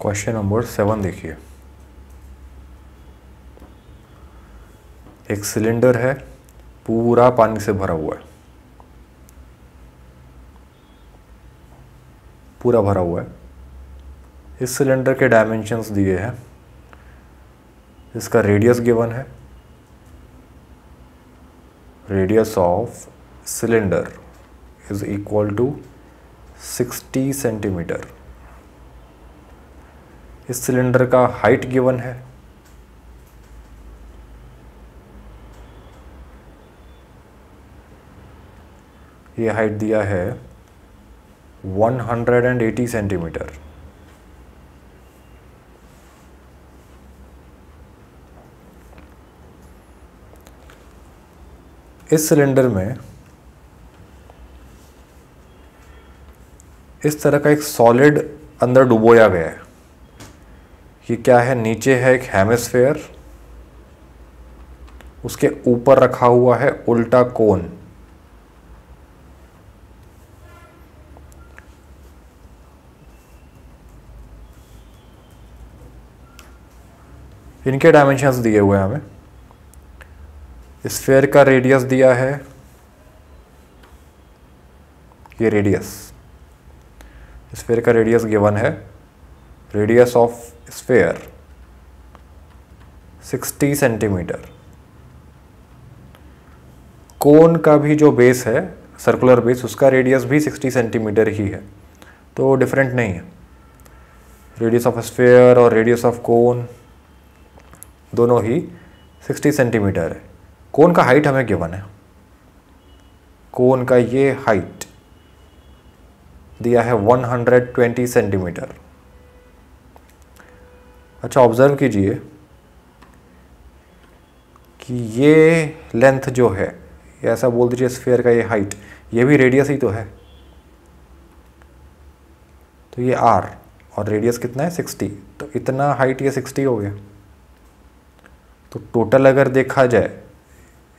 Question number 7 देखिए। एक cylinder है, पूरा पानी से भरा हुआ है, पूरा भरा हुआ है। इस सिलेंडर के डायमेंशंस दिए हैं, इसका रेडियस गिवन है। Radius of cylinder is equal to 60 centimetre. इस सिलेंडर का हाइट गिवन है। ये हाइट दिया है 180 सेंटीमीटर। इस सिलेंडर में इस तरह का एक सॉलिड अंदर डुबोया गया है। ये क्या है? नीचे है एक हेमिस्फेयर, उसके ऊपर रखा हुआ है उल्टा कोन। इनके डायमेंशंस दिए हुए हैं हमें। स्फेयर का रेडियस दिया है, ये रेडियस, स्फेयर का रेडियस गिवन है। Radius of sphere 60 centimetre. Cone का भी जो बेस है, सर्कुलर बेस, उसका रेडियस भी 60 सेंटीमीटर ही है, तो डिफरेंट नहीं है। रेडियस ऑफ स्फेयर और रेडियस ऑफ कोन दोनों ही 60 सेंटीमीटर है। कोन का हाइट हमें गिवन है। कोन का ये हाइट दिया है 120 सेंटीमीटर। अच्छा, ऑब्जर्व कीजिए कि ये लेंथ जो है, या ऐसा बोल दीजिए स्फीयर का ये हाइट, ये भी रेडियस ही तो है। तो ये r और रेडियस कितना है 60, तो इतना हाइट ये 60 हो गया। तो टोटल अगर देखा जाए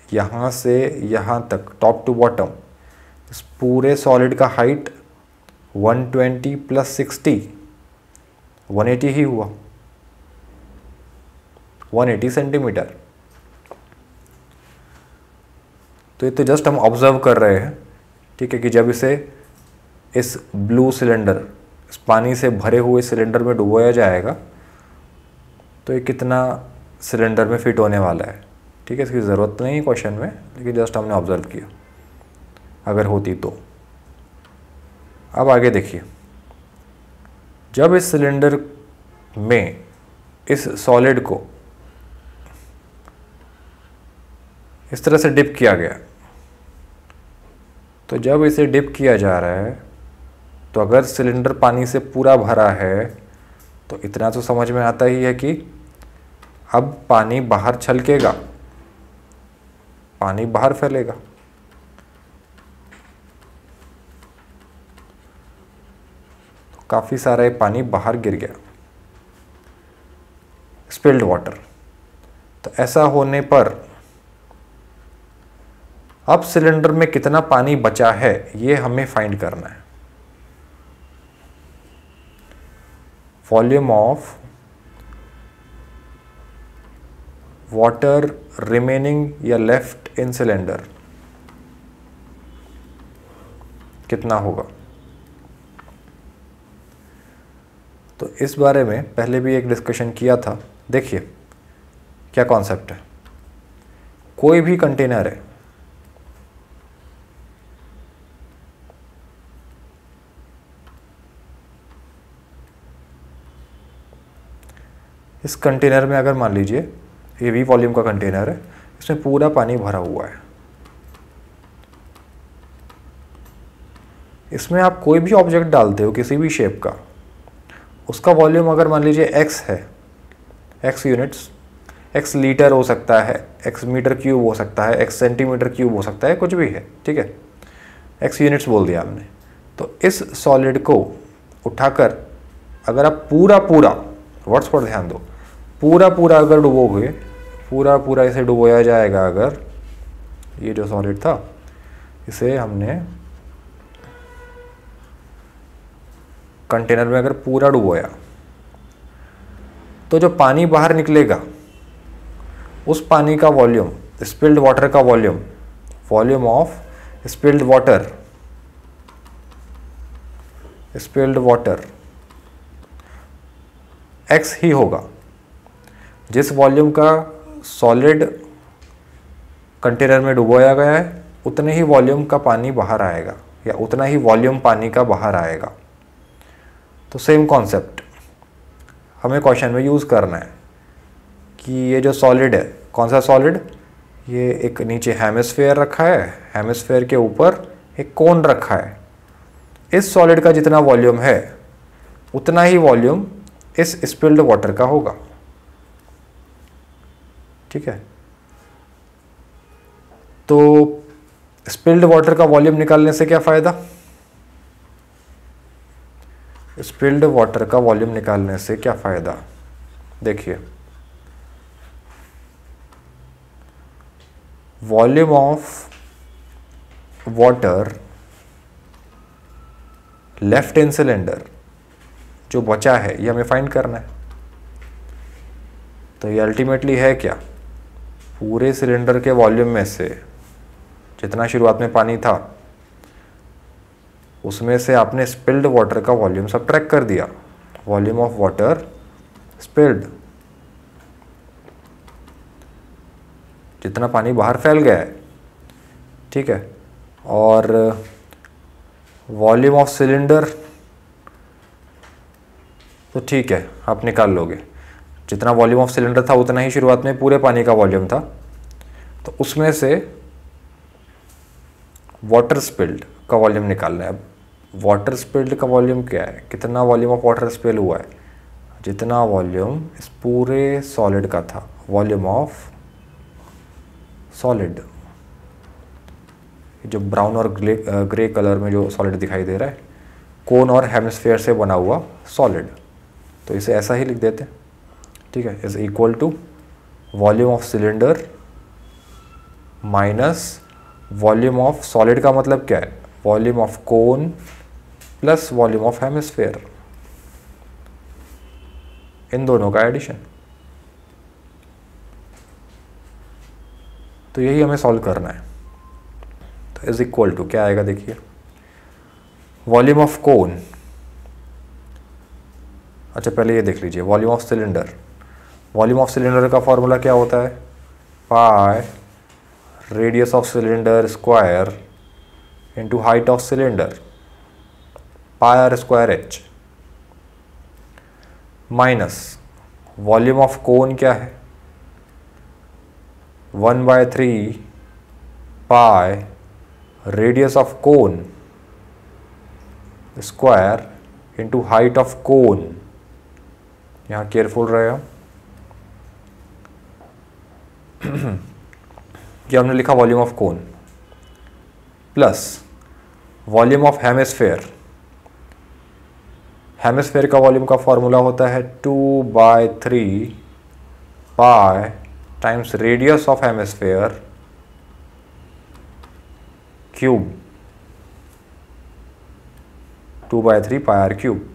यहाँ से यहाँ तक, टॉप टू बॉटम, इस पूरे सॉलिड का हाइट 120 प्लस 60 180 ही हुआ, 180 सेंटीमीटर। तो ये तो जस्ट हम ऑब्जर्व कर रहे हैं, ठीक है, कि जब इसे इस ब्लू सिलेंडर, इस पानी से भरे हुए सिलेंडर में डुबोया जाएगा तो ये कितना सिलेंडर में फिट होने वाला है। ठीक है, इसकी ज़रूरत नहीं है क्वेश्चन में, लेकिन जस्ट हमने ऑब्जर्व किया, अगर होती तो। अब आगे देखिए, जब इस सिलेंडर में इस सॉलिड को इस तरह से डिप किया गया, तो जब इसे डिप किया जा रहा है, तो अगर सिलेंडर पानी से पूरा भरा है तो इतना तो समझ में आता ही है कि अब पानी बाहर छलकेगा, पानी बाहर फैलेगा। तो काफ़ी सारा ये पानी बाहर गिर गया, स्पिल्ड वाटर। तो ऐसा होने पर अब सिलेंडर में कितना पानी बचा है ये हमें फाइंड करना है। वॉल्यूम ऑफ वाटर रिमेनिंग या लेफ्ट इन सिलेंडर कितना होगा। तो इस बारे में पहले भी एक डिस्कशन किया था। देखिए क्या कॉन्सेप्ट है। कोई भी कंटेनर है, इस कंटेनर में अगर मान लीजिए ये V वॉल्यूम का कंटेनर है, इसमें पूरा पानी भरा हुआ है। इसमें आप कोई भी ऑब्जेक्ट डालते हो किसी भी शेप का, उसका वॉल्यूम अगर मान लीजिए x है, x यूनिट्स, x लीटर हो सकता है, x मीटर क्यूब हो सकता है, x सेंटीमीटर क्यूब हो सकता है, कुछ भी है, ठीक है, x यूनिट्स बोल दिया हमने। तो इस सॉलिड को उठाकर अगर आप पूरा वर्ड्स पर ध्यान दो, पूरा अगर डुबोगे, पूरा इसे डुबोया जाएगा, अगर ये जो सॉलिड था इसे हमने कंटेनर में अगर पूरा डुबोया तो जो पानी बाहर निकलेगा उस पानी का वॉल्यूम, स्पिल्ड वाटर का volume, volume of spilled water x ही होगा। जिस वॉल्यूम का सॉलिड कंटेनर में डुबोया गया है उतने ही वॉल्यूम का पानी बाहर आएगा, या उतना ही वॉल्यूम पानी का बाहर आएगा। तो सेम कॉन्सेप्ट हमें क्वेश्चन में यूज़ करना है कि ये जो सॉलिड है, कौन सा सॉलिड, ये एक नीचे हेमिस्फेयर रखा है, हेमिस्फेयर के ऊपर एक कोन रखा है। इस सॉलिड का जितना वॉल्यूम है उतना ही वॉल्यूम इस स्पिल्ड वाटर का होगा। ठीक है, तो स्पिल्ड वाटर का वॉल्यूम निकालने से क्या फ़ायदा? स्पिल्ड वाटर का वॉल्यूम निकालने से क्या फ़ायदा? देखिए, volume of water left in cylinder जो बचा है ये हमें फाइंड करना है। तो ये अल्टीमेटली है क्या? पूरे सिलेंडर के वॉल्यूम में से जितना शुरुआत में पानी था उसमें से आपने स्पिल्ड वाटर का वॉल्यूम सब्ट्रैक्ट कर दिया, वॉल्यूम ऑफ वाटर स्पिल्ड, जितना पानी बाहर फैल गया है। ठीक है, और वॉल्यूम ऑफ सिलेंडर तो ठीक है आप निकाल लोगे, जितना वॉल्यूम ऑफ सिलेंडर था उतना ही शुरुआत में पूरे पानी का वॉल्यूम था। तो उसमें से वाटर स्पिल्ड का वॉल्यूम निकालना है। अब वाटर स्पिल्ड का वॉल्यूम क्या है? कितना वॉल्यूम ऑफ वाटर स्पिल हुआ है? जितना वॉल्यूम इस पूरे सॉलिड का था, वॉल्यूम ऑफ सॉलिड, जो ब्राउन और ग्रे कलर में जो सॉलिड दिखाई दे रहा है, कोन और हेमिस्फेयर से बना हुआ सॉलिड। तो इसे ऐसा ही लिख देते हैं। ठीक है, is equal to volume of cylinder minus volume of solid का मतलब क्या है? Volume of cone plus volume of hemisphere, इन दोनों का एडिशन। तो यही हमें सॉल्व करना है। तो इज इक्वल टू क्या आएगा? देखिए, वॉल्यूम ऑफ कोन, अच्छा पहले ये देख लीजिए, volume of cylinder. Volume of cylinder का फॉर्मूला क्या होता है? Pi radius of cylinder square into height of cylinder, pi R square H, minus volume of cone क्या है? 1/3 pi radius of cone square into height of cone. यहाँ careful रहे हम। ये हमने लिखा volume of cone plus volume of hemisphere. Hemisphere का volume का फॉर्मूला होता है 2/3 pi times radius of hemisphere cube, 2/3 pi R cube.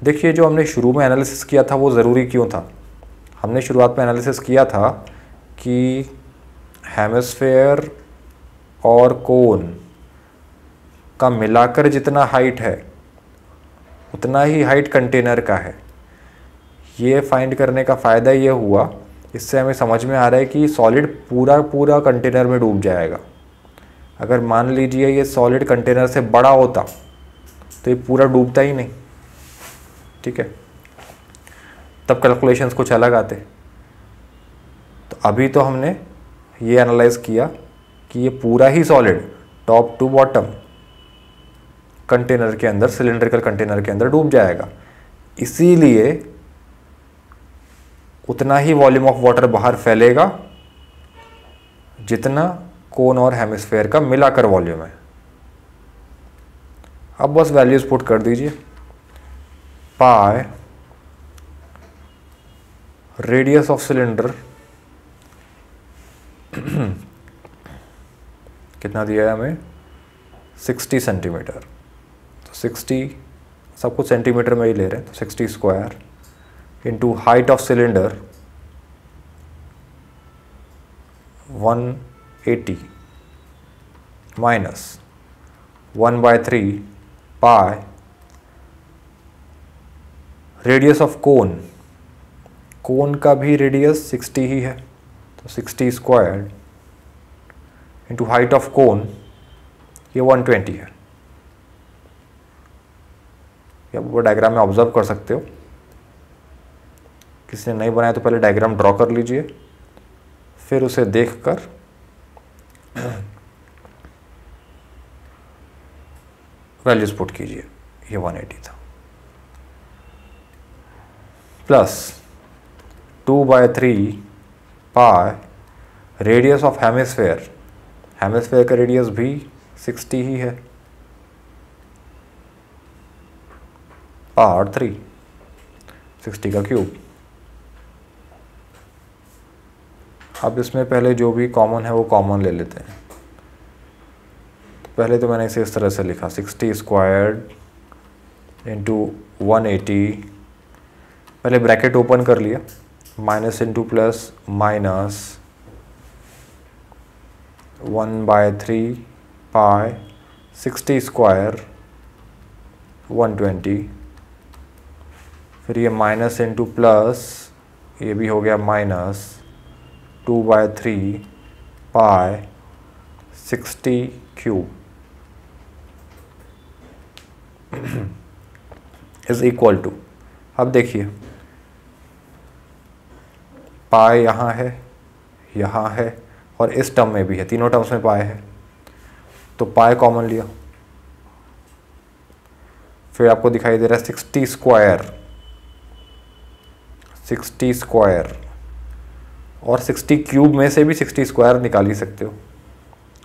देखिए, जो हमने शुरू में एनालिसिस किया था वो ज़रूरी क्यों था? हमने शुरुआत में एनालिसिस किया था कि हेमिस्फेयर और कोन का मिलाकर जितना हाइट है उतना ही हाइट कंटेनर का है। ये फाइंड करने का फ़ायदा ये हुआ, इससे हमें समझ में आ रहा है कि सॉलिड पूरा कंटेनर में डूब जाएगा। अगर मान लीजिए ये सॉलिड कंटेनर से बड़ा होता तो ये पूरा डूबता ही नहीं। ठीक है, तब कैलकुलेशंस कुछ अलग आते। तो अभी तो हमने ये एनालाइज किया कि ये पूरा ही solid top to bottom container के अंदर, सिलेंड्रिकल कंटेनर के अंदर डूब जाएगा। इसीलिए उतना ही वॉल्यूम ऑफ वाटर बाहर फैलेगा जितना कोन और हेमिस्फेयर का मिलाकर वॉल्यूम है। अब बस वैल्यूज पुट कर दीजिए। पाई रेडियस ऑफ सिलेंडर कितना दिया है हमें? 60 सेंटीमीटर। तो 60, सब कुछ सेंटीमीटर में ही ले रहे हैं, तो 60 square into height of cylinder 180 minus 1/3 pi radius of cone, cone का भी रेडियस 60 ही है तो 60 squared into height of cone ये 120 है। ये वो डायग्राम में ऑब्जर्व कर सकते हो, किसी ने नहीं बनाया तो पहले डायग्राम ड्रॉ कर लीजिए, फिर उसे देखकर वैल्यूज पुट कीजिए। ये 180 था plus 2/3 pi radius of hemisphere, hemisphere का रेडियस भी 60 ही है, पावर 3 60 का क्यूब। अब इसमें पहले जो भी कॉमन है वो कॉमन ले लेते हैं। तो पहले तो मैंने इसे इस तरह से लिखा 60 स्क्वायर्ड इंटू 180, पहले ब्रैकेट ओपन कर लिया, माइनस इंटू प्लस माइनस 1/3 पाई 60 स्क्वायर 120, फिर ये माइनस इंटू प्लस, ये भी हो गया minus 2/3 pi 60 cube is equal to, अब देखिए पाई यहाँ है और इस टर्म में भी है, तीनों टर्म्स में पाई है, तो पाई कॉमन लिया, फिर आपको दिखाई दे रहा है 60 स्क्वायर और 60 क्यूब में से भी 60 स्क्वायर निकाल ही सकते हो।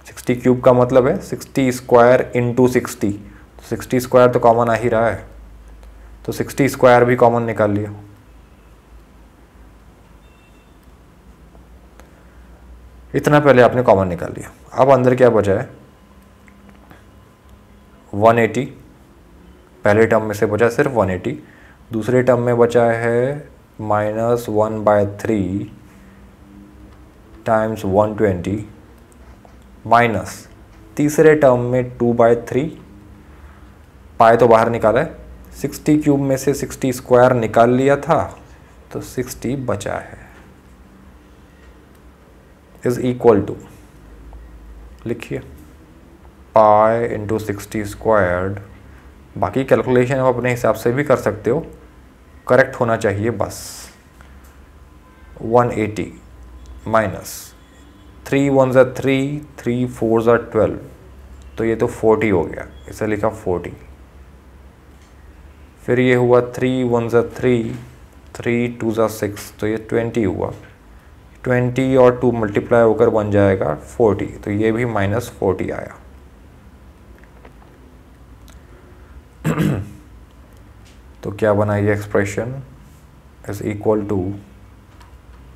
60 क्यूब का मतलब है 60 स्क्वायर इंटू 60, तो 60 स्क्वायर तो कॉमन आ ही रहा है, तो 60 स्क्वायर भी कॉमन निकाल लिया। इतना पहले आपने कॉमन निकाल लिया। अब अंदर क्या बचा है 180, पहले टर्म में से बचा सिर्फ 180, दूसरे टर्म में बचा है माइनस 1/3 टाइम्स 120 माइनस तीसरे टर्म में 2/3, पाई तो बाहर निकाला है, 60 क्यूब में से 60 स्क्वायर निकाल लिया था तो 60 बचा है, इज इक्वल टू, लिखिए पाई इंटू 60 स्क्वायर्ड, बाकी कैलकुलेशन आप अपने हिसाब से भी कर सकते हो, करेक्ट होना चाहिए बस। 180 minus 3 1s are 3, 3 4s are 12, तो ये तो 40 हो गया, इसे लिखा 40। फिर ये हुआ 3 1s are 3, 3 2s are 6, तो ये 20 हुआ, 20 और 2 मल्टीप्लाई होकर बन जाएगा 40, तो ये भी -40 आया। तो क्या बना ये expression, is equal to,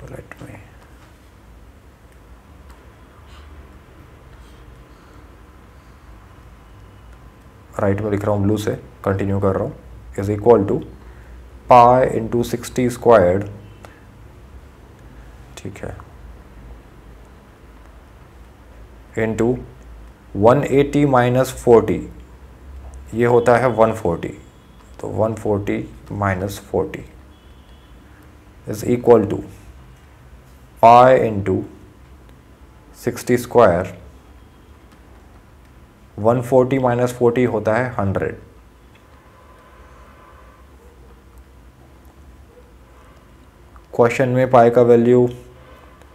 let me write में लिख रहा हूँ ब्लू से, कंटिन्यू कर रहा हूँ, is equal to pi into 60 squared, ठीक है, इंटू 180 माइनस 40, ये होता है 140, तो 140 minus 40 is equal to pi into 60 square, 140 minus 40 होता है 100, क्वेश्चन में पाई का वैल्यू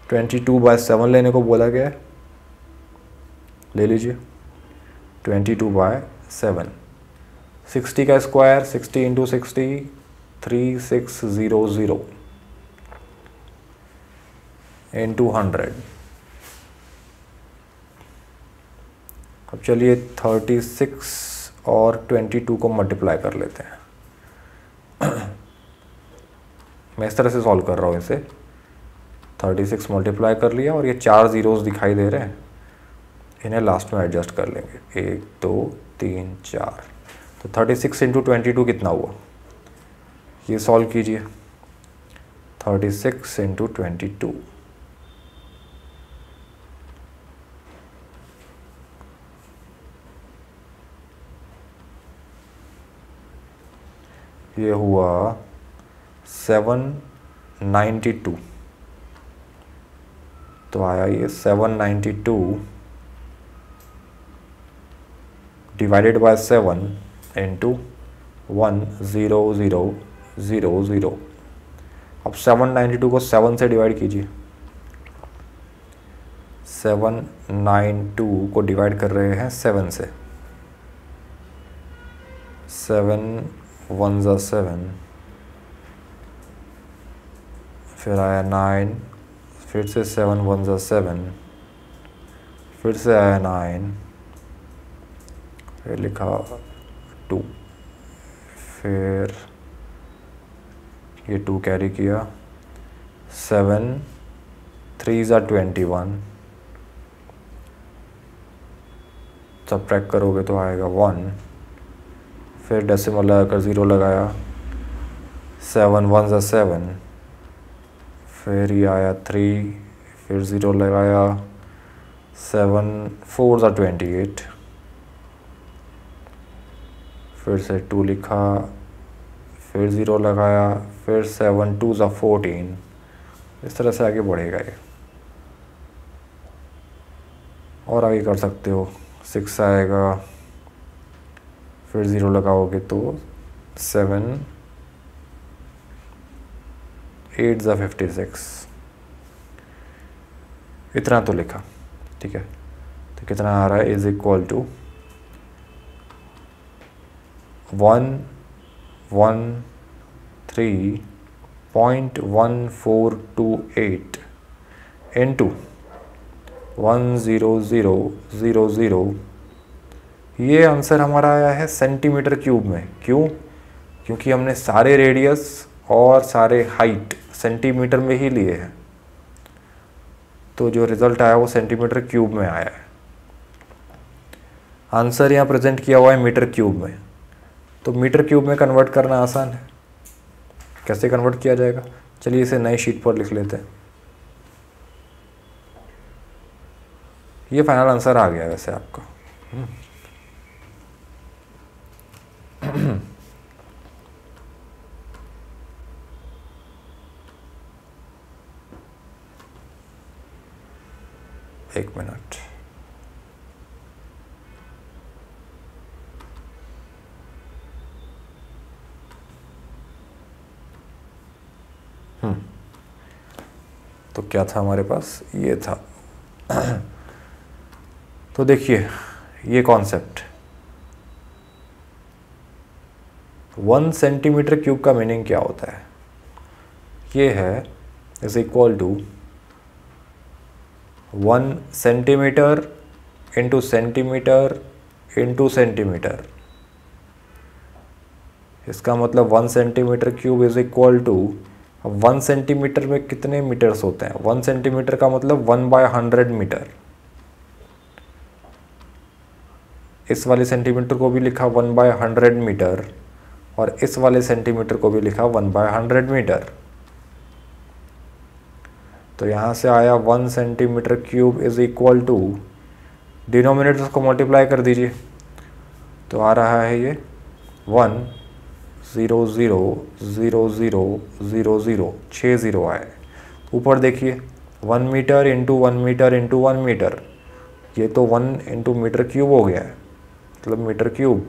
22/7 लेने को बोला गया है, ले लीजिए 22/7, 60 का स्क्वायर 60 इंटू 60 3600 इंटू 100। अब चलिए 36 और 22 को मल्टीप्लाई कर लेते हैं। मैं इस तरह से सॉल्व कर रहा हूँ इसे, 36 मल्टीप्लाई कर लिया और ये 4 ज़ीरोज़ दिखाई दे रहे हैं, इन्हें लास्ट में एडजस्ट कर लेंगे, 1 2 3 4, तो 36 इंटू 22 कितना हुआ, ये सॉल्व कीजिए, 36 इंटू 22, ये हुआ 792। तो आया ये 792 डिवाइडेड बाय 7 इंटू 10000। अब 792 को 7 से डिवाइड कीजिए। 792 को डिवाइड कर रहे हैं 7 से। 7 1 ज़ा 7, फिर आया 9, फिर से 7 1 ज़ा 7, फिर से आया 9, फिर लिखा 2, फिर ये 2 कैरी किया। 7 3 ज़ा 21, सबट्रैक्ट करोगे तो आएगा 1, फिर डेसिमल लगाकर 0 लगाया। 7 1 ज़ा 7, फिर ये आया 3, फिर 0 लगाया। 7 4 ज़ा 28, फिर से 2 लिखा, फिर 0 लगाया, फिर 7 2 ज़ा 14। इस तरह से आगे बढ़ेगा ये, और आगे कर सकते हो। 6 आएगा, फिर 0 लगाओगे तो 7 8 ज़ा 56। इतना तो लिखा, ठीक है। तो कितना आ रहा है, इज इक्वल टू 113.1428 इंटू 10000। ये आंसर हमारा आया है सेंटीमीटर क्यूब में। क्यों? क्योंकि हमने सारे रेडियस और सारे हाइट सेंटीमीटर में ही लिए हैं, तो जो रिज़ल्ट आया वो सेंटीमीटर क्यूब में आया है। आंसर यहाँ प्रेजेंट किया हुआ है मीटर क्यूब में, तो मीटर क्यूब में कन्वर्ट करना आसान है। कैसे कन्वर्ट किया जाएगा, चलिए इसे नई शीट पर लिख लेते हैं। ये फाइनल आंसर आ गया वैसे आपका। एक मिनट, तो क्या था हमारे पास, ये था। तो देखिए ये कॉन्सेप्ट 1 सेंटीमीटर क्यूब का मीनिंग क्या होता है, ये है is equal to 1 centimetre into centimetre into centimetre. इसका मतलब 1 centimetre cube is equal to, 1 centimetre में कितने मीटर्स होते हैं, 1 सेंटीमीटर का मतलब 1/100 मीटर। इस वाले सेंटीमीटर को भी लिखा 1/100 मीटर, और इस वाले सेंटीमीटर को भी लिखा 1/100 मीटर। तो यहाँ से आया 1 centimetre cube is equal to, denominators को मल्टीप्लाई कर दीजिए तो आ रहा है ये 1000000, 6 0 आए। ऊपर देखिए 1 metre into 1 metre into 1 metre, ये तो 1 इंटू मीटर क्यूब हो गया है, मतलब मीटर क्यूब,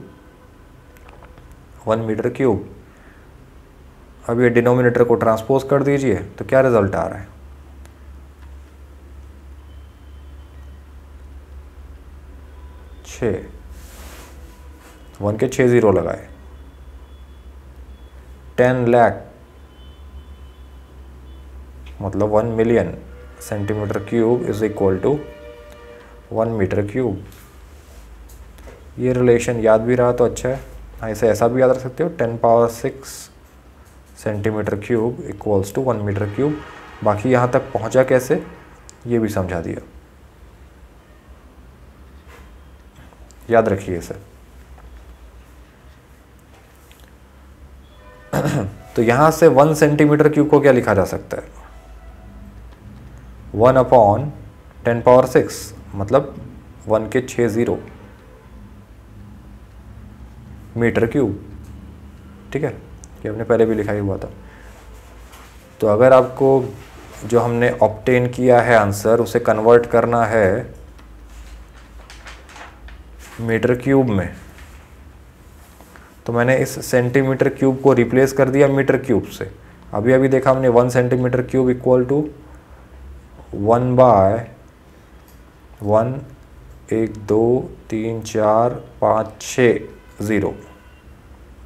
1 मीटर क्यूब। अब ये डिनोमिनेटर को ट्रांसपोज कर दीजिए तो क्या रिजल्ट आ रहा है, 6, 1 के 6 0 लगाए, 10 लाख मतलब 1 million centimetre cube is equal to 1 metre cube. ये रिलेशन याद भी रहा तो अच्छा है। हाँ, इसे ऐसा भी याद रख सकते हो, 10⁶ centimetre cube equals to 1 metre cube. बाकी यहाँ तक पहुँचा कैसे ये भी समझा दिया, याद रखिए इसे। तो यहाँ से 1 सेंटीमीटर क्यूब को क्या लिखा जा सकता है, 1/10⁶, मतलब 1 के 6 0 मीटर क्यूब। ठीक है, ये हमने पहले भी लिखा ही हुआ था। तो अगर आपको जो हमने ऑब्टेन किया है आंसर उसे कन्वर्ट करना है मीटर क्यूब में, तो मैंने इस सेंटीमीटर क्यूब को रिप्लेस कर दिया मीटर क्यूब से। अभी देखा हमने 1 centimetre cube equal to 1/1, 1 2 3 4 5 6 0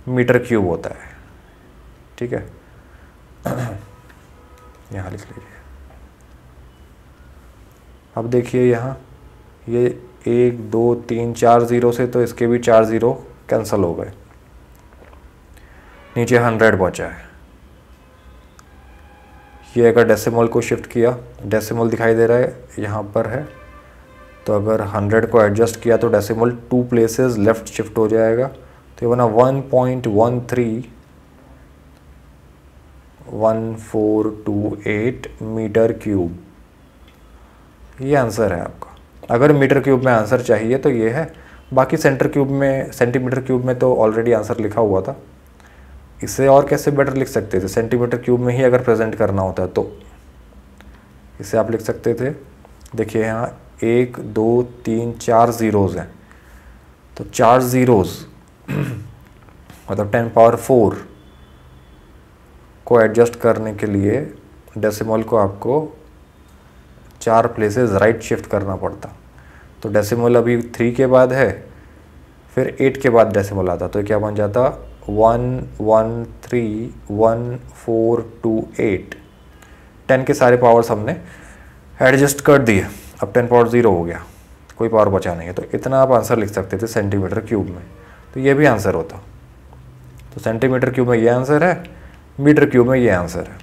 metre cube होता है। ठीक है, यहाँ लिख लीजिए। अब देखिए यहाँ ये 1 2 3 4 0 से तो इसके भी 4 0 कैंसिल हो गए, नीचे 100 बचा है। ये अगर डेसिमल को शिफ्ट किया, डेसिमल दिखाई दे रहा है यहाँ पर है, तो अगर 100 को एडजस्ट किया तो डेसिमल 2 प्लेसेस लेफ्ट शिफ्ट हो जाएगा। तो ये बना 1.131428 मीटर क्यूब। ये आंसर है आपका। अगर मीटर क्यूब में आंसर चाहिए तो ये है, बाकी सेंटीमीटर क्यूब में तो ऑलरेडी आंसर लिखा हुआ था। इसे और कैसे बेटर लिख सकते थे, सेंटीमीटर क्यूब में ही अगर प्रेजेंट करना होता है तो इसे आप लिख सकते थे। देखिए यहाँ 1 2 3 4 ज़ीरोज़ हैं, तो 4 ज़ीरोज़ मतलब 10⁴ को एडजस्ट करने के लिए डेसिमल को आपको 4 प्लेसेस राइट शिफ्ट करना पड़ता। तो डेसिमल अभी 3 के बाद है, फिर 8 के बाद डेसिमल आता, तो क्या बन जाता 1131428। 10 के सारे पावर्स हमने एडजस्ट कर दिए, अब 10⁻0 हो गया, कोई पावर बचा नहीं है। तो इतना आप आंसर लिख सकते थे सेंटीमीटर क्यूब में, तो ये भी आंसर होता। तो सेंटीमीटर क्यूब में ये आंसर है, मीटर क्यूब में ये आंसर है।